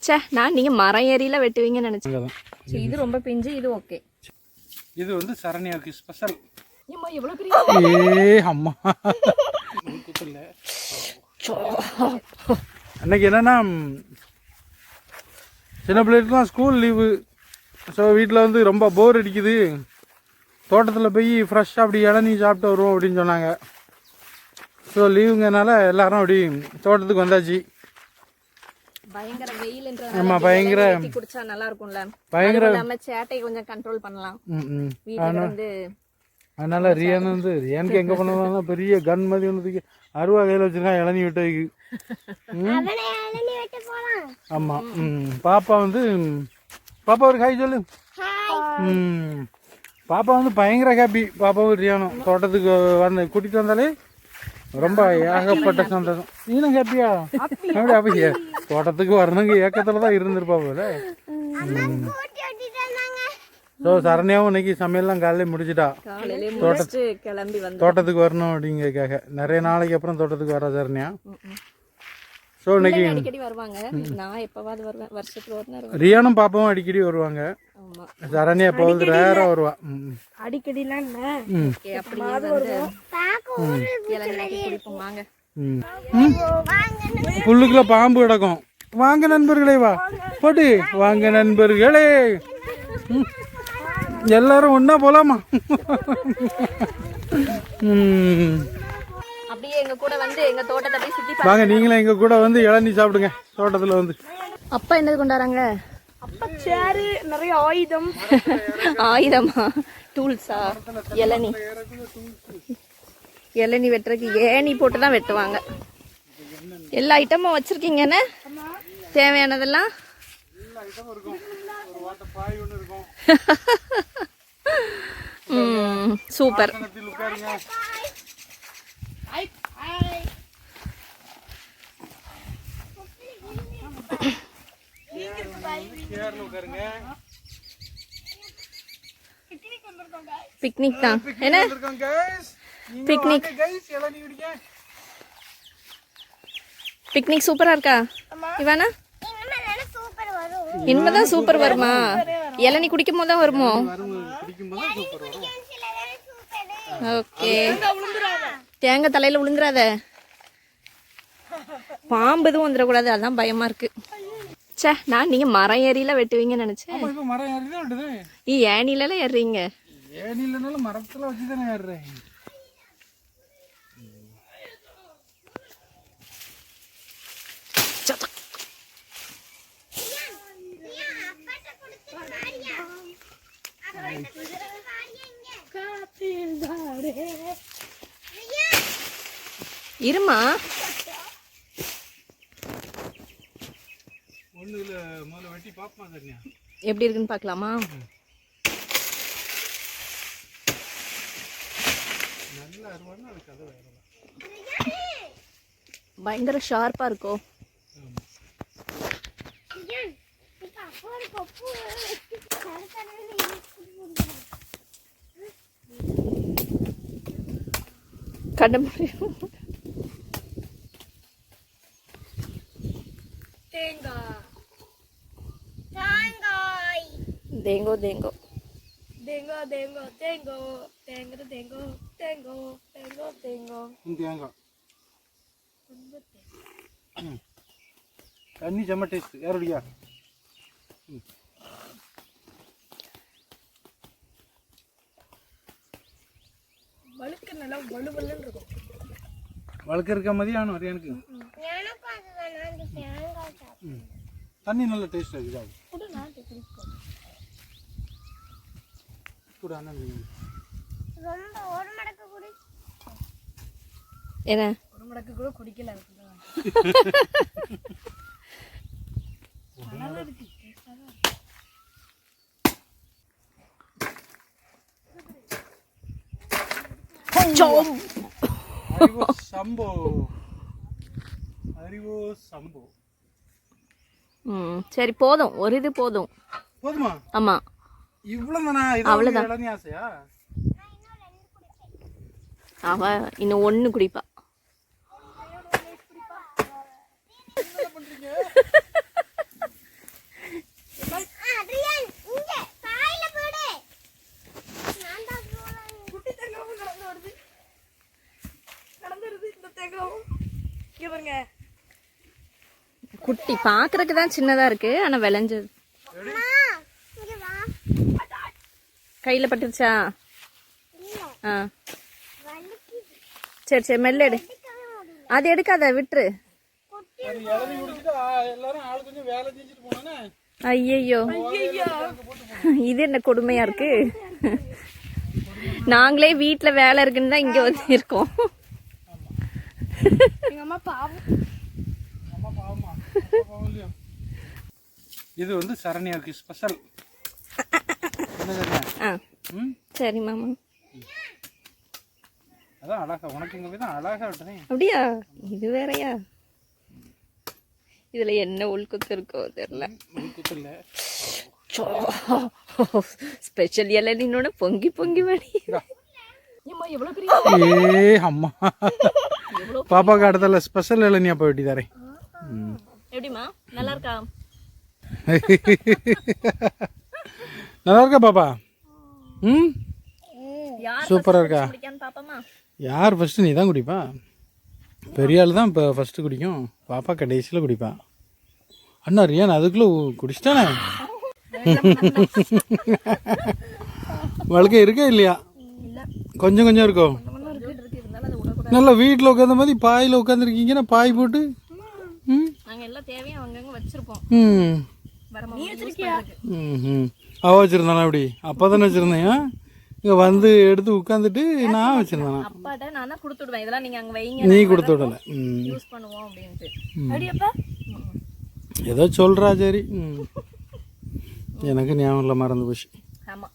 சே நான் நீங்க மரம் ஏறியில வெட்டுவீங்கன்னு நினைச்சேன். இது ரொம்ப பிஞ்சு, இது ஓகே. இது வந்து சரண்யாவுக்கு ஸ்பெஷல். ஏம்மா எவ்வளவு பெரிய அம்மா அன்னைக்கு என்னன்னா சின்ன பிள்ளைகளுக்குலாம் ஸ்கூல் லீவு. ஸோ வீட்டில் வந்து ரொம்ப போர் அடிக்குது, தோட்டத்தில் போய் ஃப்ரெஷ்ஷாக அப்படி இளநீ சாப்பிட்டு வருவோம் அப்படின்னு சொன்னாங்க. ஸோ லீவுங்கனால எல்லாரும் அப்படி தோட்டத்துக்கு வந்தாச்சு. பயங்கர ஆமா பயங்கர குடிச்சா நல்லா இருக்கும்ல, பயங்கர நம்ம சேட்டை கொஞ்சம் கண்ட்ரோல் பண்ணலாம் வீட்டுல வந்து. அதனால ரியான் வந்து ரியானுக்கு எங்கே பண்ணுவாங்கன்னா பெரிய கன் மாதிரி ஒன்றுக்கு அருவா கையில் வச்சுருக்கான் இளநீ வெட்டதுக்கு. ஆமாம். பாப்பா வந்து பாப்பா ஒரு ஹாய் சொல்லு. பாப்பா வந்து பயங்கர ஹாப்பி. பாப்பாவும் ரியானும் தோட்டத்துக்கு வந்து கூட்டிகிட்டு வந்தாலே ரொம்ப ஏகப்பட்ட சந்தோஷம். நீனும் ஹாப்பியா? அப்படி அப்ப தோட்டத்துக்கு வரணுங்க ஏக்கத்தில் தான் இருந்திருப்பா போல. ஸோ சரண்யாவும் இன்னைக்கு சமையல்லாம் காலையிலே முடிச்சிட்டா. தோட்டத்துக்கு வரணும் அப்படிங்கிறதுக்காக நிறைய நாளைக்கு அப்புறம் தோட்டத்துக்கு வர சரண்யா. ஸோ இன்னைக்கு அடிக்கடி வருவாங்க. நான் எப்பவாவது வருவேன், வருஷத்துக்கு ஒரு நேரம். ரியானும் பாப்பாவும் அடிக்கடி வருவாங்க. சரண்யா எப்போது ரேராக வருவா. அடிக்கடிலாம் புல்லுக்குள்ள பாம்பு கிடக்கும். வாங்க நண்பர்களே, வா போட்டு வாங்க நண்பர்களே, எல்லாரும் ஒன்னா போலாமா? அப்படியே எங்க கூட வந்து எங்க தோட்டத்தை போய் சுத்தி வாங்க. நீங்களும் எங்க கூட வந்து இளநீ சாப்பிடுங்க தோட்டத்துல வந்து. அப்பா என்னது கொண்டாராங்க? அப்பா சேரு, நிறைய ஆயுதம். ஆயுதமா? டூல்ஸா? இளநீ வெட்டுறதுக்கு ஏணி போட்டு தான் வெட்டுவாங்க. எல்லா ஐட்டமும் வச்சிருக்கீங்கன்னு தேவையானதெல்லாம். சூப்பர். பிக்னிக் தான் என்ன? பிக்னிக் பிக்னிக் சூப்பரா இருக்கா இவானா? இனிமேதான் சூப்பர் வருமா? இளநீ குடிக்கும் போது தான் வருமோ? ஓகே. தேங்காய் தலையில விழுந்துராத, பாம்பு எதுவும் வந்துடக்கூடாது, அதான் பயமா இருக்கு. சே நான் நீங்க மரம் ஏறியில வெட்டுவீங்கன்னு நினைச்சேன். ஏனில ஏறுறீங்க? ஏனிலனாலும் மரத்துல வச்சுதானே ஏறுறேன். இருமா எப்படி இருக்குன்னு பாக்கலாமா? பயங்கர ஷார்ப்பா இருக்கோ? தேங்கோ தேங்கோ தேங்கோ தேங்கோ தேங்கோ தேங்கோ தேங்கோ தேங்கோ தேங்கோ தேங்கோ தேங்காய் தண்ணி செம்ம டேஸ்ட். யாருடையா? வழுக்க நல்லா வலுவலுன்னு இருக்கும். வழுக்க இருக்க மாதிரி ஆனும் எனக்கு. தண்ணி நல்ல டேஸ்ட் இருக்குது. என்ன ஒரு மடக்கு கூட குடிக்கல. சரி போதும், ஒரு இது போதும். போதுமா? ஆமா இவ்வளவுதானா? அவ்வளவுதான். ஆசையா? அவ இன்னும் ஒண்ணு குடிப்பா. குட்டி பாக்குறதுக்கு தான் சின்னதா இருக்கு, ஆனா விளைஞ்சது. கையில பட்டுருச்சா? ஆ சரி சரி மெல்ல எடு. அது எடுக்காத, விட்டுரு. ஐயோ இது என்ன கொடுமையா இருக்கு. நாங்களே வீட்டுல வேலை இருக்குன்னு தான் இங்க வந்து இருக்கோம். இது வந்து சரண்யாவுக்கு ஸ்பெஷல். சரி மாமா. அதான் அழகா உனக்கு இங்க போய் தான் அழகா விட்டுறேன். அப்படியா? இது வேறயா? இதுல என்ன உள்குத்து இருக்கோ தெரியல. உள்குத்து இல்ல, ஸ்பெஷல் இளநீனோட பொங்கி பொங்கி வடி. ஏ அம்மா, பாப்பாக்கு அடுத்தல ஸ்பெஷல் இளநியா போய் வெட்டி தரேன். எப்படிமா, நல்லா இருக்கா? நல்லா இருக்கா பாப்பா? சூப்பரா இருக்கா? பாப்பாமா யார் ஃபர்ஸ்ட்? நீ தான் குடிப்பா. பெரிய ஆள் தான் இப்போ ஃபர்ஸ்ட் குடிக்கும், பாப்பா கடைசியில் குடிப்பா. அண்ணா ரியான் அதுக்குள்ள குடிச்சிட்டானே. வழக்கம் இருக்கா இல்லையா? கொஞ்சம் கொஞ்சம் இருக்கும். நல்லா வீட்டில் உட்காந்த மாதிரி பாயில் உட்காந்துருக்கீங்கன்னா பாய் போட்டு. அவ வச்சிருந்தானா? அப்படி அப்பா தானே வச்சிருந்தேன். இங்க வந்து எடுத்து உட்காந்துட்டு நான் வச்சிருந்தேன். அப்பாட்ட நான் தான் கொடுத்து விடுவேன், இதெல்லாம் நீங்க அங்க வைங்க, நீ கொடுத்து விடல. யூஸ் பண்ணுவோம் அப்படின்ட்டு. ஏதோ சொல்றா. சரி, எனக்கு ஞாபகம் இல்லை, மறந்து போச்சு. ஆமா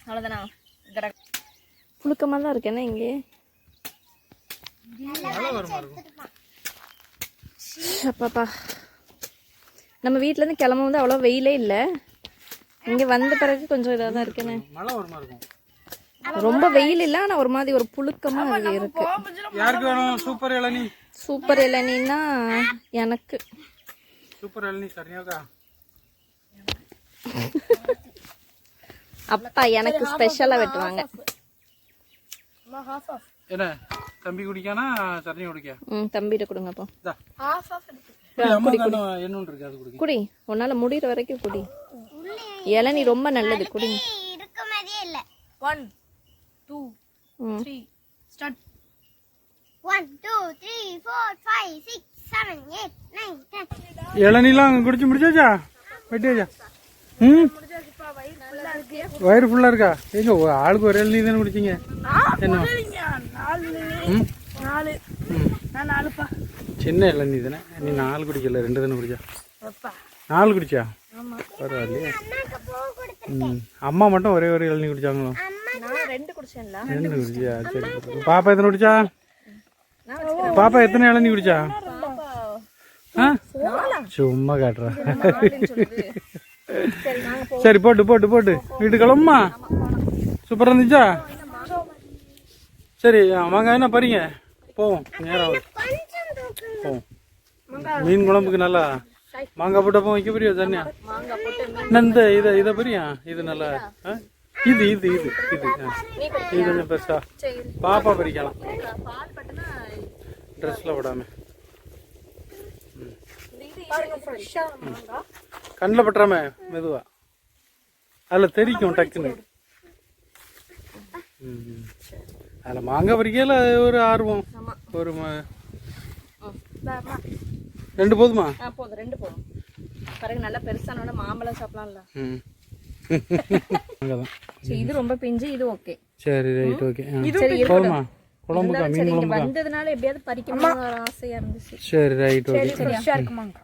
அவ்வளோதானா? புழுக்கமாக தான் இருக்கேன்னா இங்கே. அப்பாப்பா, நம்ம வீட்டிலேருந்து கிளம்பும் போது அவ்வளோ வெயிலே இல்லை. இங்கே வந்த பிறகு கொஞ்சம் இதாக தான் இருக்கேனே. ரொம்ப வெயில் இல்லை, ஆனால் ஒரு மாதிரி ஒரு புழுக்கமாக இருக்கு. யாருக்கு வேணும் சூப்பர் இளநீ? சூப்பர் இளநீன்னா எனக்கு. சூப்பர் இளநீ சரியாக்கா? அப்பா எனக்கு ஸ்பெஷலா வெட்டுவாங்க. என்ன தம்பி குடிக்கானா சரணி குடிக்க? தம்பிட்ட கொடுங்க அப்போ. குடி, உன்னால முடிகிற வரைக்கும் குடி. இளநீ ரொம்ப நல்லது, குடி. 1 2 3 ஸ்டார்ட். 1 2 3 4 5 6 7 8 9 10. இளநீலாம் குடிச்சு முடிச்சாச்சா? வெட்டியாச்சா? வயிறு ஃபுல்லா இருக்கா? எங்க ஆளுக்கு ஒரு இளநீ தானே குடிச்சிங்க? என்ன சின்ன இளநீ தானே? நீ 4 குடிக்கல, 2 தானே குடிச்சா? 4 குடிச்சா? பரவாயில்லையே. அம்மா மட்டும் ஒரே ஒரு இளநீ குடிச்சாங்களோ? 2 குடிச்சேன்ல. 2 குடிச்சியா? சரி. பாப்பா எத்தனை குடிச்சா? பாப்பா எத்தனை இளநீ குடிச்சா? சும்மா காட்டுறா. சரி, போட்டு போட்டு போட்டு வீட்டு கிளம்புமா. சூப்பரா இருந்துச்சா? சரி வாங்க, என்ன பாருங்க, போவோம். நேரம் போவோம். மீன் குழம்புக்கு நல்லா மாங்காய் போட்டப்போ வைக்க புரியா தண்ணியா? இந்த இதை புரியா? இது நல்லா இது இது இது இது இது கொஞ்சம் பெருசா பாப்பா பறிக்கலாம், ட்ரெஸ்ல விடாம. கண்ணில் பட்டுறாம மெதுவா, அதில் தெரிக்கும் டக்குன்னு. அதில் மாங்காய் பறிக்கையில் ஒரு ஆர்வம். ஒரு 2 போதுமா? போதும், 2 போதும். பாருங்க நல்லா பெருசானோட மாம்பழம் சாப்பிடலாம்ல. இது ரொம்ப பிஞ்சு, இது ஓகே. சரி ரைட், ஓகே. போதுமா? குழம்புக்கா? மீன் குழம்புக்கா? வந்ததுனால எப்படியாவது பறிக்கணும்னு ஒரு ஆசையா இருந்துச்சு. சரி ரைட், ஓகே. ஃப்ரெஷ்ஷா இருக்குமாங்க.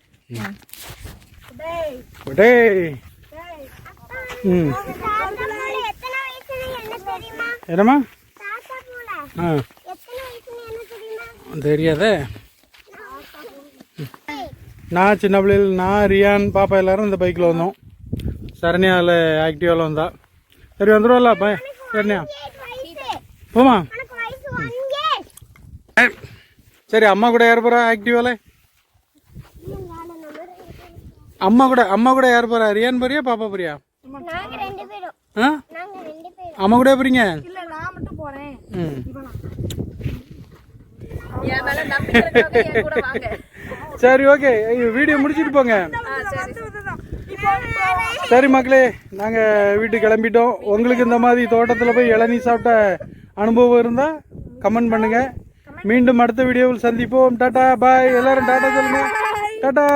என்னம்மா? தெரியாதே. நான் சின்ன பிள்ளைகள், நான் ரியான் பாப்பா எல்லாரும் இந்த பைக்கில் வந்தோம். சரண்யாவில் ஆக்டிவாவில் வந்தா. சரி வந்துடுவாளா பா சரண்யா? போமா. சரி, அம்மா கூட யார் போகிறா ஆக்டிவாவில்? அம்மா கூட யார் போகிறா? ரியான் போறியா பாப்பா போறியா? அம்மா கூட போறீங்க? நான் மட்டும் போறேன். சரி ஓகே வீடியோ முடிச்சிட்டு போங்க. சரி மக்களே, நாங்கள் வீட்டுக்கு கிளம்பிட்டோம். உங்களுக்கு இந்த மாதிரி தோட்டத்தில் போய் இளநீ சாப்பிட்ட அனுபவம் இருந்தால் கமெண்ட் பண்ணுங்க. மீண்டும் அடுத்த வீடியோவில் சந்திப்போம். டாடா பாய். எல்லாரும் டாடா சொல்லுங்க. டாடா.